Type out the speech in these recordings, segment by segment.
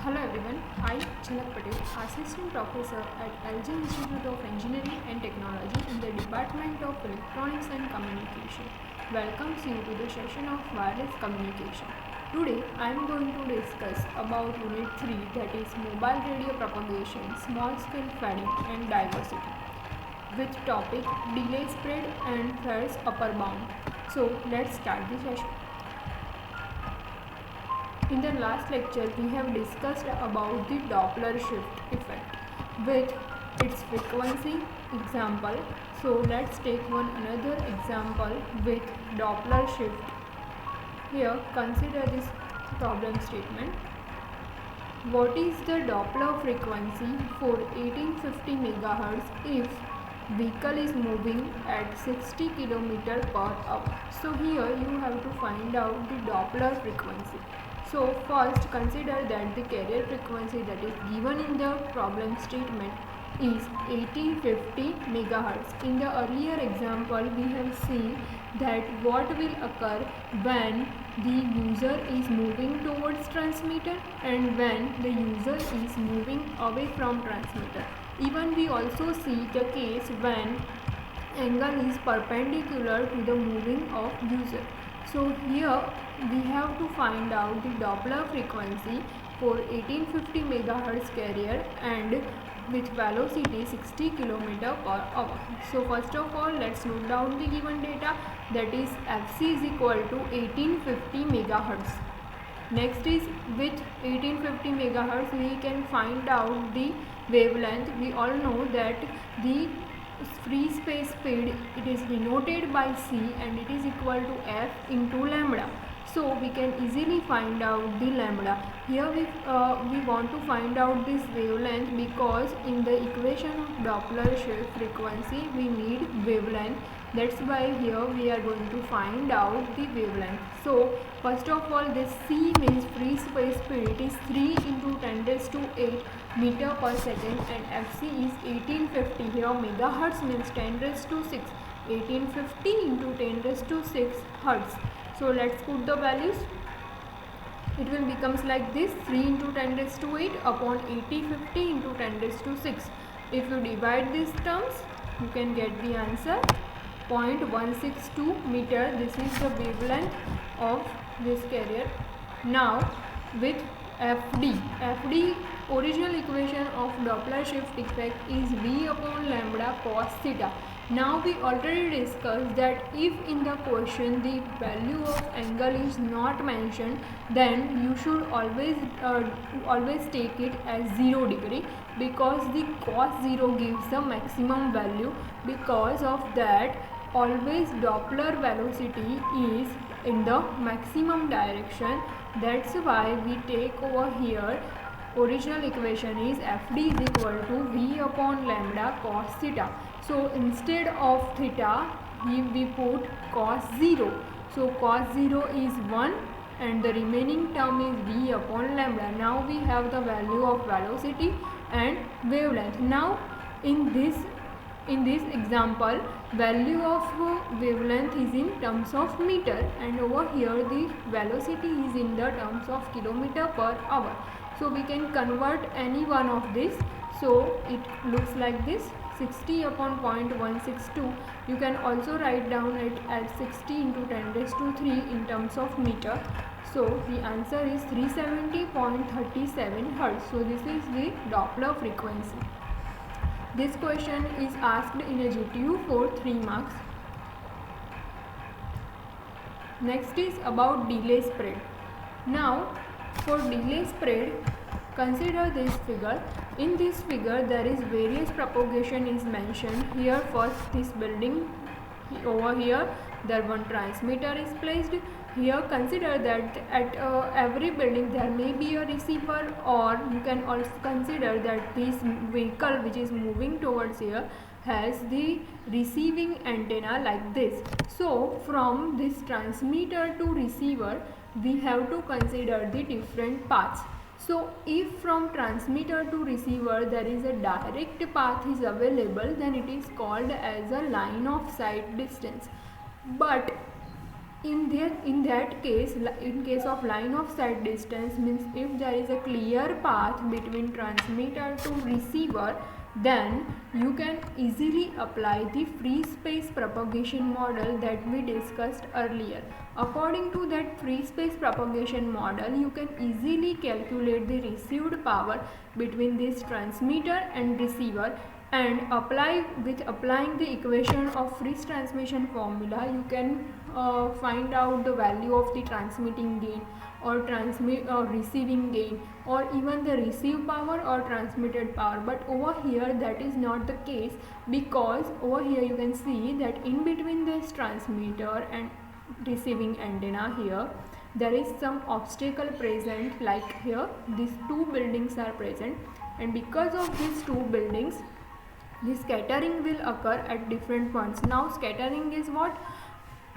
Hello everyone, I Jhalak Patel, Assistant Professor at LG Institute of Engineering and Technology in the Department of Electronics and Communication. Welcomes you to the session of wireless communication. Today I am going to discuss about Unit 3, that is Mobile Radio Propagation, Small Scale Fading and Diversity, with topic Delay Spread and Fair's Upper Bound. So let's start the session. In the last lecture, we have discussed about the Doppler shift effect with its frequency example. So let's take another example with Doppler shift. Here, consider this problem statement. What is the Doppler frequency for 1850 MHz if vehicle is moving at 60 km per hour? So here you have to find out the Doppler frequency. So first consider that the carrier frequency that is given in the problem statement is 1850 MHz. In the earlier example we have seen that what will occur when the user is moving towards transmitter and when the user is moving away from transmitter. Even we also see the case when angle is perpendicular to the moving of user. So here we have to find out the Doppler frequency for 1850 MHz carrier and with velocity 60 km per hour. So first of all, let's note down the given data, that is Fc is equal to 1850 MHz. Next is with 1850 MHz we can find out the wavelength. We all know that the free space speed, it is denoted by c and it is equal to f into lambda. So we can easily find out the lambda. Here we want to find out this wavelength because in the equation of Doppler shift frequency we need wavelength. That's why here we are going to find out the wavelength. So first of all, this c means free space speed, it is 3 into 10 raised to 8 meter per second and fc is 1850. Here megahertz means 10 raised to 6, 1850 into 10 raised to 6 hertz. So let's put the values. It will becomes like this, 3 into 10 raised to 8 upon 8050 into 10 raised to 6. If you divide these terms, you can get the answer 0.162 meter. This is the wavelength of this carrier. Now with FD original equation of Doppler shift effect is V upon lambda cos theta. Now we already discussed that if in the question the value of angle is not mentioned, then you should always take it as 0 degree, because the cos 0 gives the maximum value. Because of that, always Doppler velocity is in the maximum direction. That's why we take over here original equation is Fd is equal to V upon lambda cos theta. So instead of theta we put cos 0. So cos 0 is 1 and the remaining term is V upon lambda. Now we have the value of velocity and wavelength. Now in this example, value of wavelength is in terms of meter and over here the velocity is in the terms of kilometer per hour. So we can convert any one of this. So it looks like this, 60 upon 0.162. You can also write down it as 60 into 10 raised to 3 in terms of meter. So the answer is 370.37 Hertz. So this is the Doppler frequency. This question is asked in a GTU for 3 marks. Next is about delay spread. Now for delay spread, consider this figure. In this figure there is various propagation is mentioned. Here first this building, over here there one transmitter is placed. Here consider that at every building there may be a receiver, or you can also consider that this vehicle which is moving towards here has the receiving antenna like this. So from this transmitter to receiver we have to consider the different paths. So if from transmitter to receiver there is a direct path is available, then it is called as a line of sight distance. But In that case, in case of line of sight distance, means if there is a clear path between transmitter to receiver, then you can easily apply the free space propagation model that we discussed earlier. According to that free space propagation model, you can easily calculate the received power between this transmitter and receiver, and applying the equation of Friis transmission formula, you can find out the value of the transmitting gain or receiving gain, or even the received power or transmitted power. But over here that is not the case, because over here you can see that in between this transmitter and receiving antenna, here there is some obstacle present, like here these two buildings are present, and because of these two buildings the scattering will occur at different points. Now scattering is what?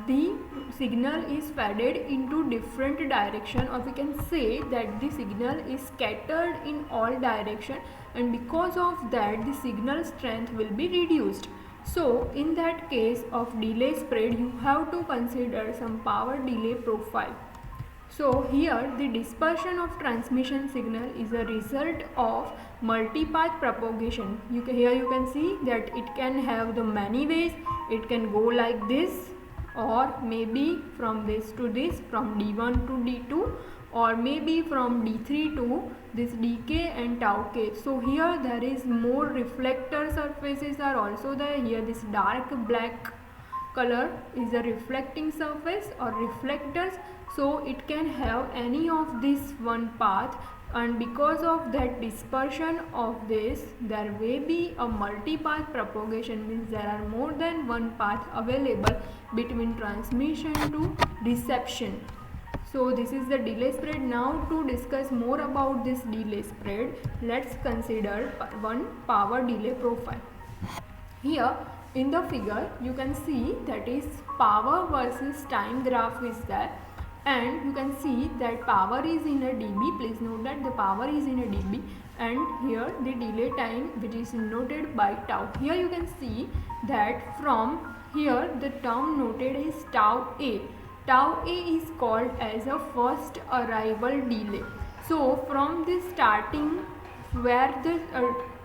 The signal is faded into different direction, or we can say that the signal is scattered in all direction, and because of that the signal strength will be reduced. So in that case of delay spread, you have to consider some power delay profile. So here the dispersion of transmission signal is a result of multipath propagation. Here you can see that it can have the many ways. It can go like this, or maybe from this to this, from D1 to D2, or maybe from D3 to this dk and tau k. So here there is more reflector surfaces are also there. Here this dark black color is a reflecting surface or reflectors, so it can have any of this one path, and because of that dispersion of this there may be a multipath propagation, means there are more than one path available between transmission to reception. So this is the delay spread. Now to discuss more about this delay spread, let's consider one power delay profile. Here in the figure you can see that is power versus time graph is there, and you can see that power is in a dB. Please note that the power is in a dB, and here the delay time which is noted by tau. Here you can see that from here the term noted is tau A. Tau A is called as a first arrival delay. So from this starting where the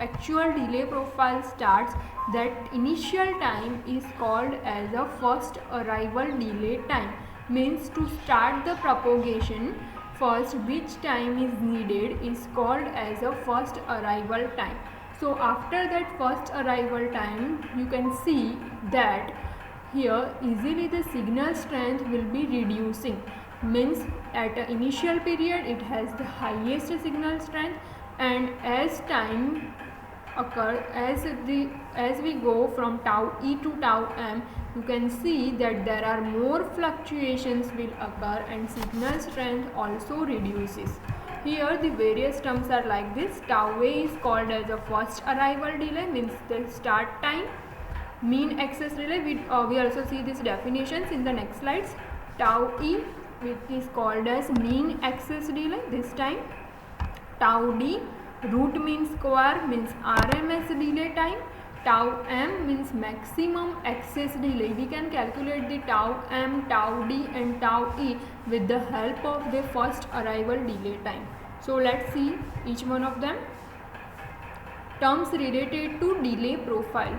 actual delay profile starts, that initial time is called as a first arrival delay time. Means to start the propagation, first which time is needed is called as a first arrival time. So after that first arrival time, you can see that here easily the signal strength will be reducing. Means at an initial period it has the highest signal strength, and as time occur, as we go from tau e to tau m, you can see that there are more fluctuations will occur and signal strength also reduces. Here the various terms are like this. Tau A is called as a first arrival delay, means the start time. Mean access delay, we also see these definitions in the next slides. Tau E, which is called as mean access delay this time. Tau D, root mean square, means RMS delay time. Tau M means maximum access delay. We can calculate the tau M, tau D and tau E with the help of the first arrival delay time. So let's see each one of them. Terms related to delay profile.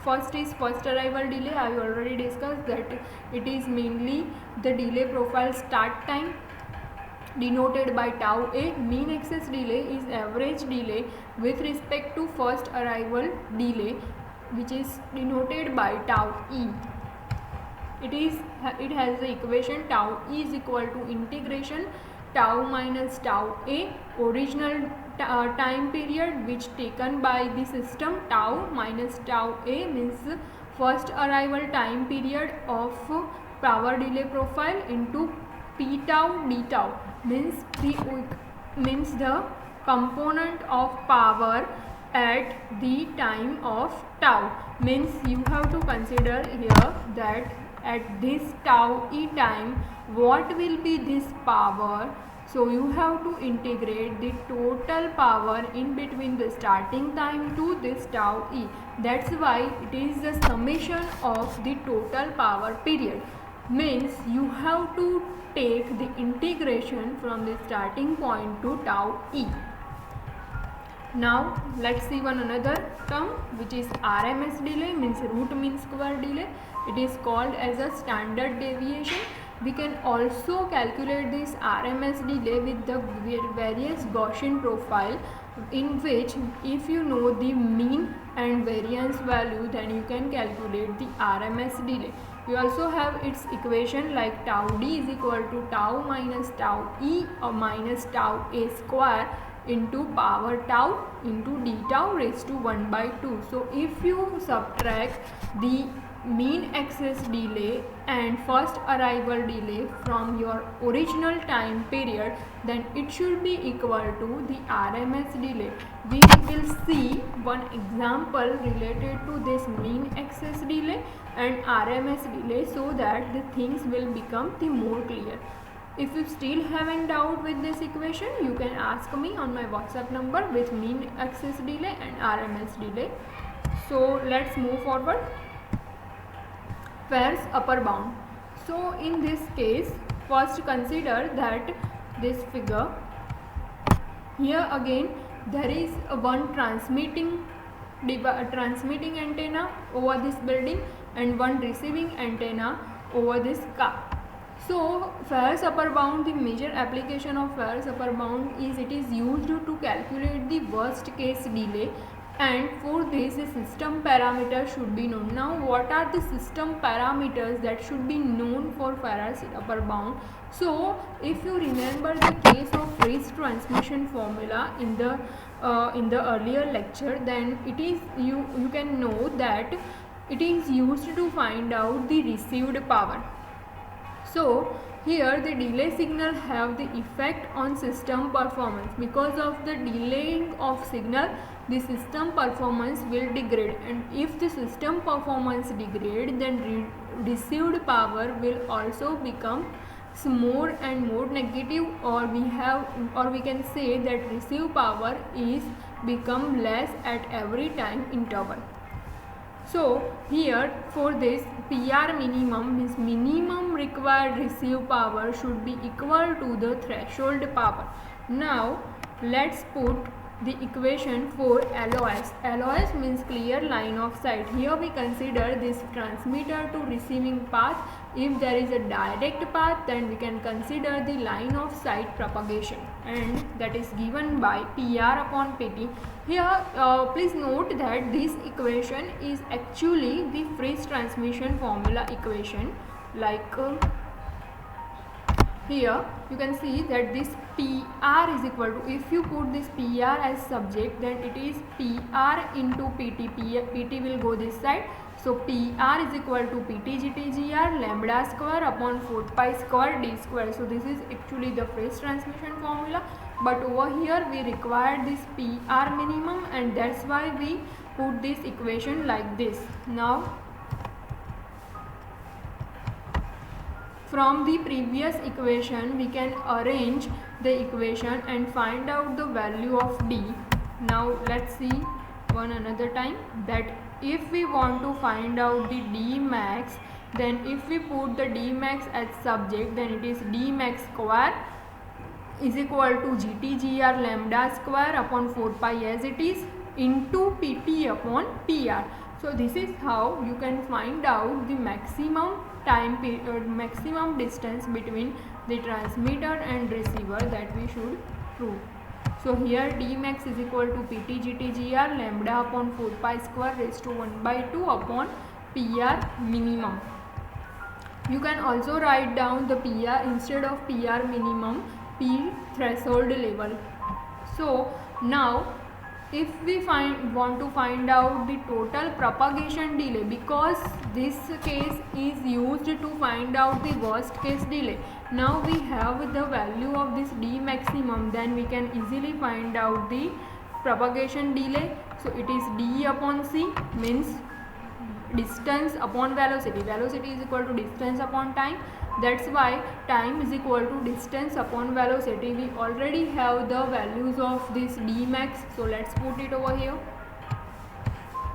First is first arrival delay. I have already discussed that it is mainly the delay profile start time denoted by tau A. Mean access delay is average delay with respect to first arrival delay, which is denoted by tau E. It has the equation tau E is equal to integration tau minus tau A, original time period which taken by the system, tau minus tau A means first arrival time period of power delay profile, into p tau d tau means the component of power at the time of tau. Means you have to consider here that at this tau e time what will be this power. So you have to integrate the total power in between the starting time to this tau e. That's why it is the summation of the total power period. means you have to take the integration from the starting point to tau e. Now let's see one another term, which is RMS delay, means root mean square delay. It is called as a standard deviation. We can also calculate this RMS delay with the various Gaussian profile, in which if you know the mean and variance value, then you can calculate the RMS delay. We also have its equation like tau d is equal to tau minus tau e or minus tau a square into power tau into d tau raised to 1 by 2. So if you subtract the mean access delay and first arrival delay from your original time period, then it should be equal to the RMS delay. We will see one example related to this mean access delay and RMS delay, so that the things will become the more clear. If you still have any doubt with this equation, you can ask me on my WhatsApp number with mean access delay and RMS delay. So let's move forward. Far's upper bound. So in this case, first consider that this figure, here again there is one transmitting antenna over this building and one receiving antenna over this car. So Far's upper bound, the major application of Far's upper bound is it is used to calculate the worst case delay, and for this the system parameter should be known. Now what are the system parameters that should be known for Far's upper bound? So if you remember the case of phase transmission formula in the earlier lecture, then it is you can know that it is used to find out the received power. So here the delay signal have the effect on system performance. Because of the delaying of signal, the system performance will degrade, and if the system performance degrade, then received power will also become more and more negative, or we can say that received power is become less at every time interval. So here for this PR minimum means minimum required receive power should be equal to the threshold power. Now let's put the equation for LOS. LOS means clear line of sight. Here we consider this transmitter to receiving path. If there is a direct path, then we can consider the line of sight propagation, and that is given by PR upon PT. Here please note that this equation is actually the phase transmission formula equation, like here you can see that this PR is equal to, if you put this PR as subject, then it is PR into PT. PT will go this side. So PR is equal to PT GTGR lambda square upon 4 pi square d square. So this is actually the phase transmission formula, but over here we require this PR minimum, and that's why we put this equation like this. Now from the previous equation we can arrange the equation and find out the value of D. Now let's see one another time that if we want to find out the D max, then if we put the D max as subject, then it is D max square is equal to GTGR lambda square upon 4 pi as it is into PT upon PR. So this is how you can find out the maximum time period, maximum distance between the transmitter and receiver that we should prove. So here D max is equal to PT GTGR lambda upon 4 pi square raised to 1 by 2 upon PR minimum. You can also write down the PR instead of PR minimum, P threshold level. So now if we want to find out the total propagation delay, because this case is used to find out the worst case delay. Now we have the value of this D maximum, then we can easily find out the propagation delay. So it is D upon C, means distance upon velocity. Velocity is equal to distance upon time. That's why time is equal to distance upon velocity. We already have the values of this D max, so let's put it over here.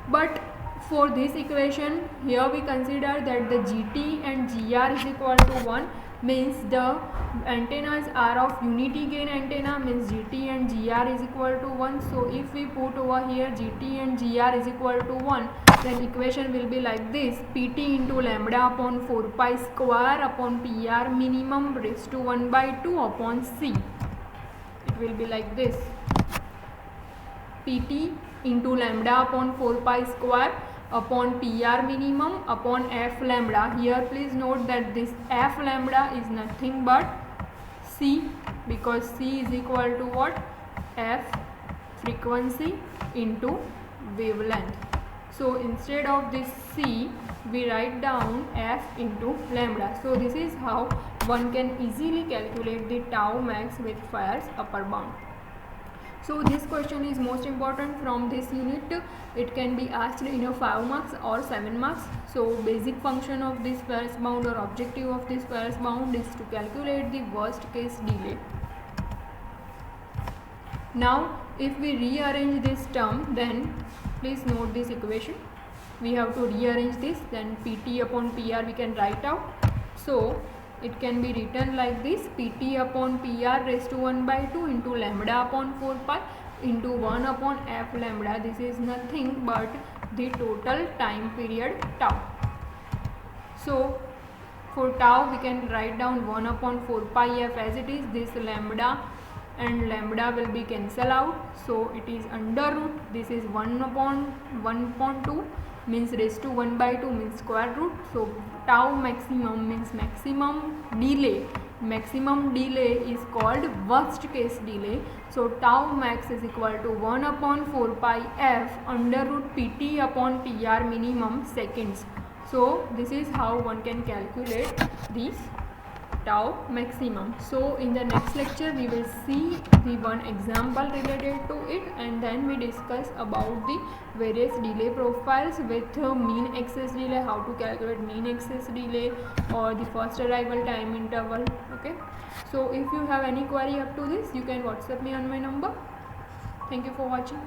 But For this equation, here we consider that the GT and GR is equal to 1, means the antennas are of unity gain antenna, means GT and GR is equal to 1. So if we put over here GT and GR is equal to 1, then equation will be like this: PT into lambda upon 4 pi square upon PR minimum raised to 1 by 2 upon C. It will be like this: PT into lambda upon 4 pi square upon PR minimum upon F lambda. Here please note that this F lambda is nothing but C, because C is equal to what? F frequency into wavelength. So instead of this C, we write down F into lambda. So this is how one can easily calculate the tau max with Fayer's upper bound. So this question is most important from this unit. It can be asked in a 5 marks or 7 marks. So basic function of this Fayer's bound or objective of this Fayer's bound is to calculate the worst case delay. Now if we rearrange this term, then please note this equation. We have to rearrange this, then PT upon PR we can write out. So it can be written like this: PT upon PR raised to 1 by 2 into lambda upon 4 pi into 1 upon F lambda. This is nothing but the total time period tau. So for tau we can write down 1 upon 4 pi F as it is. This lambda and lambda will be cancel out, so it is under root. This is 1 upon 2 means raised to 1 by 2 means square root. So tau maximum means maximum delay. Maximum delay is called worst case delay. So tau max is equal to 1 upon 4 pi F under root PT upon PR minimum seconds. So this is how one can calculate this tau maximum. So in the next lecture we will see the one example related to it, and then we discuss about the various delay profiles with mean excess delay, how to calculate mean excess delay or the first arrival time interval. Okay, so if you have any query up to this, you can WhatsApp me on my number. Thank you for watching.